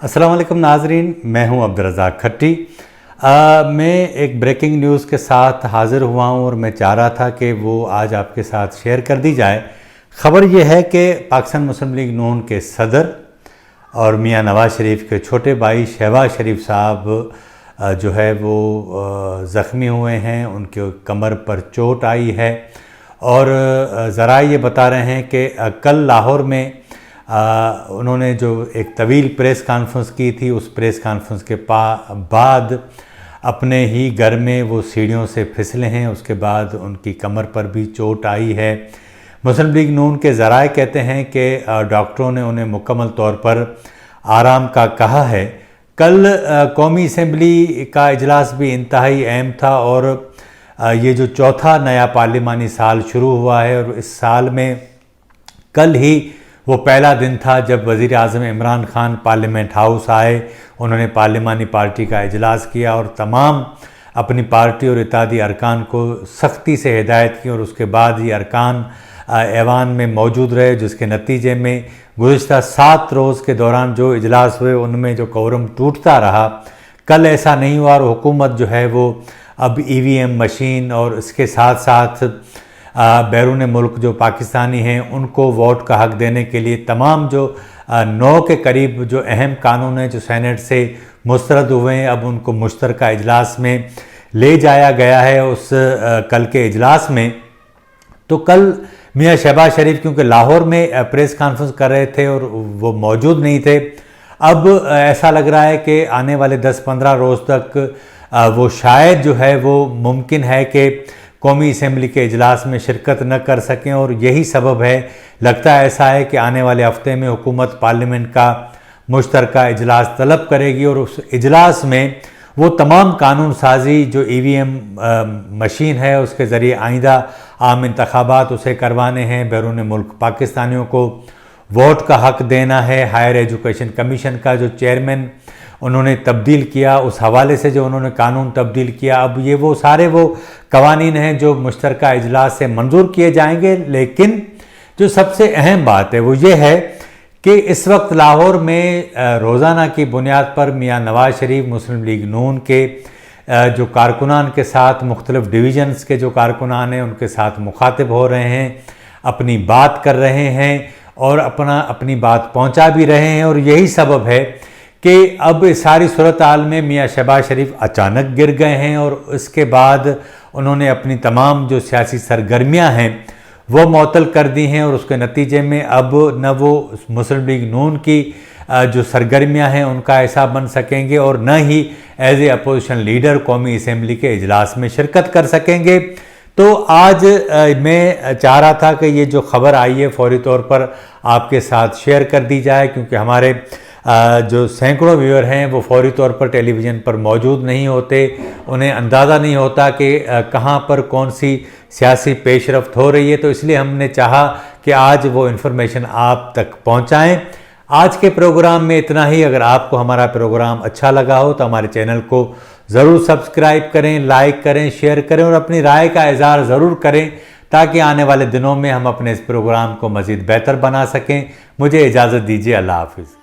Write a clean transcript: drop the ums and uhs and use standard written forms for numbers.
अस्सलाम वालेकुम नाजरीन, मैं हूं अब्दुर्रज़ाक खट्टी। मैं एक ब्रेकिंग न्यूज़ के साथ हाज़िर हुआ हूं और मैं चाह रहा था कि वो आज आपके साथ शेयर कर दी जाए। ख़बर ये है कि पाकिस्तान मुस्लिम लीग नून के सदर और मियां नवाज शरीफ के छोटे भाई शहबाज शरीफ साहब जो है वो ज़ख्मी हुए हैं, उनके कमर पर चोट आई है और ज़रा ये बता रहे हैं कि कल लाहौर में उन्होंने जो एक तवील प्रेस कॉन्फ्रेंस की थी, उस प्रेस कॉन्फ्रेंस के बाद अपने ही घर में वो सीढ़ियों से फिसले हैं। उसके बाद उनकी कमर पर भी चोट आई है। मुस्लिम लीग नून के ज़राए कहते हैं कि डॉक्टरों ने उन्हें मुकम्मल तौर पर आराम का कहा है। कल कौमी असम्बली का इजलास भी इंतहाई अहम था और ये जो चौथा नया पार्लिमानी साल शुरू हुआ है और इस साल में कल ही वो पहला दिन था जब वज़ीर आज़म इमरान खान पार्लियामेंट हाउस आए। उन्होंने पार्लिमानी पार्टी का इजलास किया और तमाम अपनी पार्टी और इत्तेहादी अरकान को सख्ती से हिदायत की और उसके बाद ये अरकान ऐवान में मौजूद रहे, जिसके नतीजे में गुज़िश्ता 7 रोज़ के दौरान जो इजलास हुए उनमें जो कोरम टूटता रहा, कल ऐसा नहीं हुआ और हुकूमत जो है वो अब EVM मशीन और इसके साथ साथ बैरून मुल्क जो पाकिस्तानी हैं उनको वोट का हक़ देने के लिए तमाम जो 9 के करीब जो अहम कानून हैं जो सेनेट से मुस्तरद हुए हैं, अब उनको मुश्तरका इजलास में ले जाया गया है। उस कल के इजलास में तो कल मियां शहबाज शरीफ क्योंकि लाहौर में प्रेस कॉन्फ्रेंस कर रहे थे और वो मौजूद नहीं थे, अब ऐसा लग रहा है कि आने वाले 10-15 रोज़ तक वो शायद जो है वो मुमकिन है कि कौमी असम्बली के इजलास में शिरकत न कर सकें और यही सबब है। लगता है ऐसा है कि आने वाले हफ्ते में हुकूमत पार्लियामेंट का मुश्तरका इजलास तलब करेगी और उस इजलास में वो तमाम कानून साजी जो EVM मशीन है उसके ज़रिए आइंदा आम इंतखाबात उसे करवाने हैं, बैरून मुल्क पाकिस्तानियों को वोट का हक़ देना है, हायर एजुकेशन कमीशन का जो चेयरमैन उन्होंने तब्दील किया उस हवाले से जो उन्होंने कानून तब्दील किया, अब ये वो सारे वो कवानीन हैं जो मुश्तरका इजलास से मंजूर किए जाएंगे। लेकिन जो सबसे अहम बात है वो ये है कि इस वक्त लाहौर में रोज़ाना की बुनियाद पर मियां नवाज शरीफ मुस्लिम लीग नून के जो कारकुनान के साथ मुख्तलिफ डिवीज़न्स के जो कारकुनान हैं उनके साथ मुखातिब हो रहे हैं, अपनी बात कर रहे हैं और अपनी बात पहुंचा भी रहे हैं। और यही सबब है कि अब इस सारी सूरत हाल में मियां शहबाज शरीफ अचानक गिर गए हैं और इसके बाद उन्होंने अपनी तमाम जो सियासी सरगर्मियां हैं वो मुअत्तल कर दी हैं और उसके नतीजे में अब न वो मुस्लिम लीग नून की जो सरगर्मियां हैं उनका हिस्सा बन सकेंगे और न ही एज ए अपोजिशन लीडर कौमी असम्बली के इजलास में शिरकत कर सकेंगे। तो आज मैं चाह रहा था कि ये जो खबर आई है फौरी तौर पर आपके साथ शेयर कर दी जाए, क्योंकि हमारे जो सैकड़ों व्यूअर हैं वो फौरी तौर पर टेलीविज़न पर मौजूद नहीं होते, उन्हें अंदाज़ा नहीं होता कि कहाँ पर कौन सी सियासी पेशरफ्त हो रही है। तो इसलिए हमने चाहा कि आज वो इन्फॉर्मेशन आप तक पहुँचाएँ। आज के प्रोग्राम में इतना ही। अगर आपको हमारा प्रोग्राम अच्छा लगा हो तो हमारे चैनल को ज़रूर सब्सक्राइब करें, लाइक करें, शेयर करें और अपनी राय का इज़हार ज़रूर करें ताकि आने वाले दिनों में हम अपने इस प्रोग्राम को मज़ीद बेहतर बना सकें। मुझे इजाज़त दीजिए। अल्लाह हाफ़िज़।